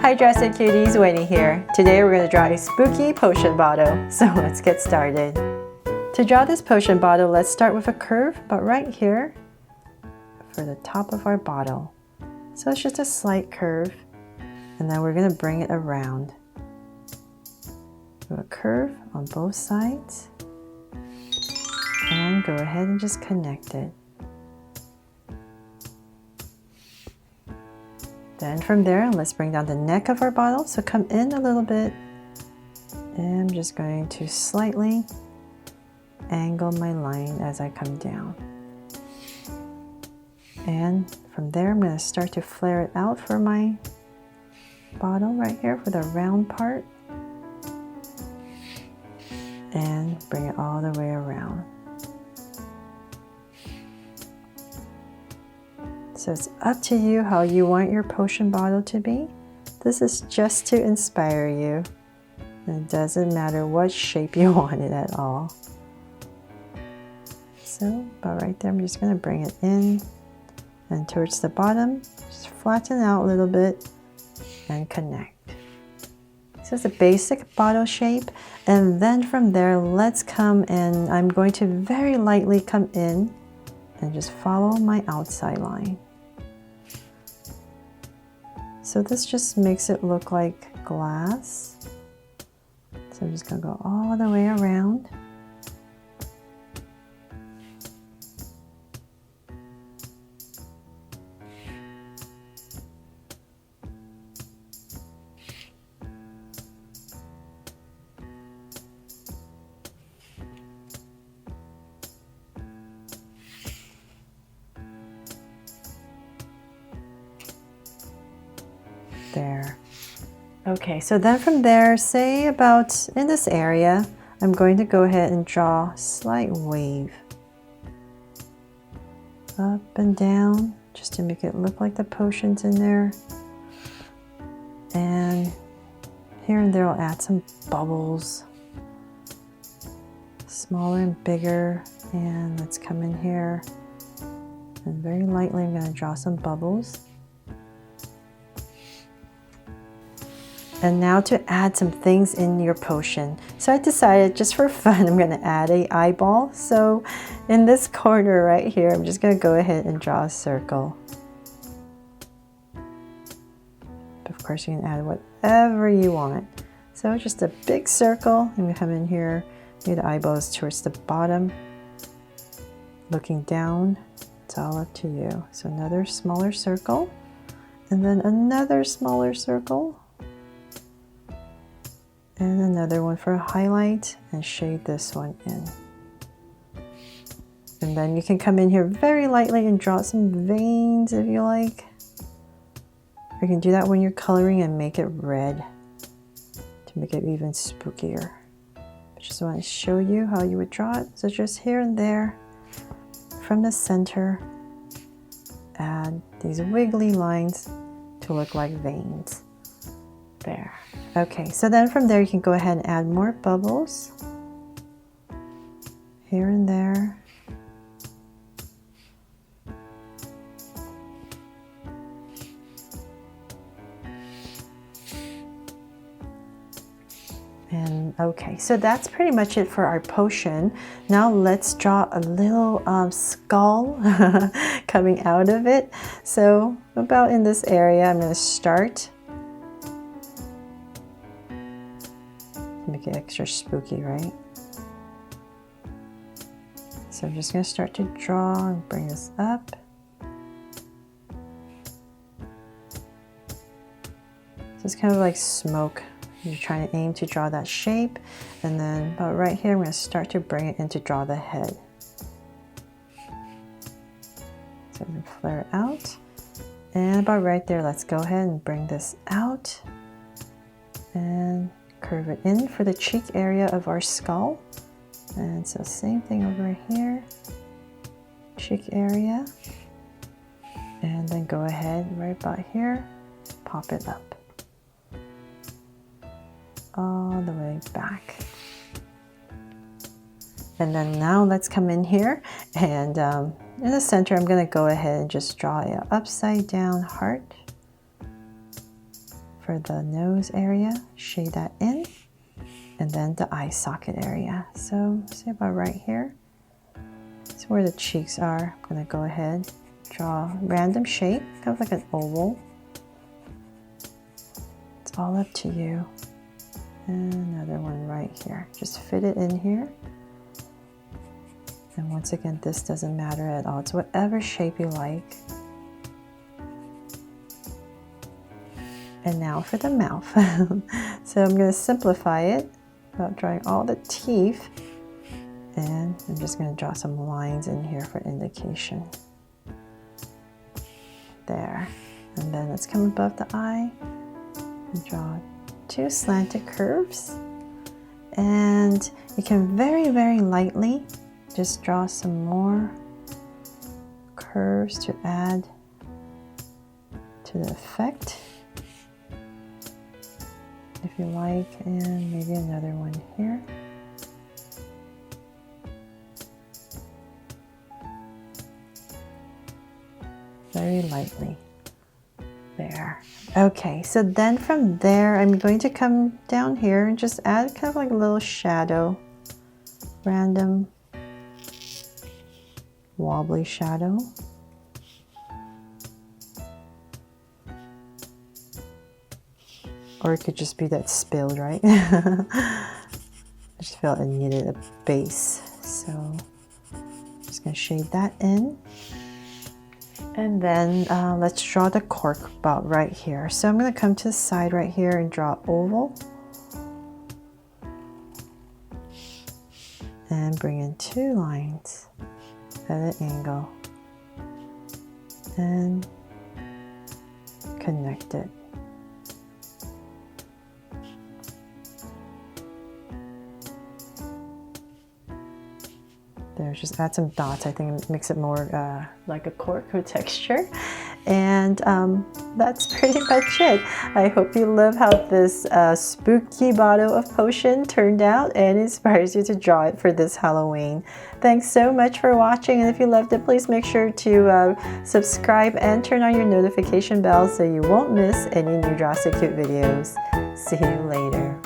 Hi Dressed Cuties, Winnie here. Today we're going to draw a spooky potion bottle, so let's get started. To draw this potion bottle, let's start with a curve, but right here for the top of our bottle. So it's just a slight curve, and then we're going to bring it around. Do a curve on both sides, and go ahead and just connect it. Then from there, let's bring down the neck of our bottle. So come in a little bit. And I'm just going to slightly angle my line as I come down. And from there, I'm going to start to flare it out for my bottle right here for the round part. And bring it all the way around. So it's up to you how you want your potion bottle to be. This is just to inspire you. It doesn't matter what shape you want it at all. So about right there, I'm just going to bring it in and towards the bottom, just flatten out a little bit and connect. So it's a basic bottle shape, and then from there, let's come in. I'm going to very lightly come in and just follow my outside line. So this just makes it look like glass. So I'm just going to go all the way around. There. Okay, so then from there, say about in this area, I'm going to go ahead and draw a slight wave. Up and down, just to make it look like the potion's in there. And here and there I'll add some bubbles. Smaller and bigger. And let's come in here. And very lightly I'm going to draw some bubbles. And now to add some things in your potion. So I decided just for fun, I'm gonna add an eyeball. So in this corner right here, I'm just gonna go ahead and draw a circle. Of course, you can add whatever you want. So just a big circle. I'm gonna come in here, maybe the eyeballs towards the bottom. Looking down, it's all up to you. So another smaller circle, and then another smaller circle. And another one for a highlight, and shade this one in. And then you can come in here very lightly and draw some veins if you like. You can do that when you're coloring and make it red to make it even spookier. I just want to show you how you would draw it. So just here and there from the center, add these wiggly lines to look like veins. There. Okay, so then from there you can go ahead and add more bubbles here and there. And okay, so that's pretty much it for our potion. Now let's draw a little skull coming out of it. So about in this area, I'm going to start. Make it extra spooky, right? So I'm just going to start to draw and bring this up. So it's kind of like smoke. You're trying to aim to draw that shape, and then about right here, I'm going to start to bring it in to draw the head. So I'm going to flare it out, and about right there, let's go ahead and bring this out and curve it in for the cheek area of our skull. And so same thing over here, cheek area, and then go ahead right about here, pop it up all the way back. And then now let's come in here, and in the center I'm going to go ahead and just draw an upside down heart for the nose area, shade that in, and then the eye socket area. So say about right here. It's where the cheeks are. I'm gonna go ahead, draw a random shape, kind of like an oval. It's all up to you. And another one right here. Just fit it in here. And once again, this doesn't matter at all. It's whatever shape you like. And now for the mouth. So I'm going to simplify it without drawing all the teeth. And I'm just going to draw some lines in here for indication. There. And then let's come above the eye and draw 2 slanted curves. And you can very, very lightly just draw some more curves to add to the effect, if you like, and maybe another one here. Very lightly. There. Okay, so then from there, I'm going to come down here and just add kind of like a little shadow, random wobbly shadow. Or it could just be that spilled, right? I just felt it needed a base. So I'm just going to shade that in. And then let's draw the cork about right here. So I'm going to come to the side right here and draw oval. And bring in 2 lines at an angle. And connect it. There, just add some dots. I think it makes it more like a cork with texture. And that's pretty much it. I hope you love how this spooky bottle of potion turned out and inspires you to draw it for this Halloween. Thanks so much for watching, and if you loved it, please make sure to subscribe and turn on your notification bell so you won't miss any new Draw So Cute videos. See you later.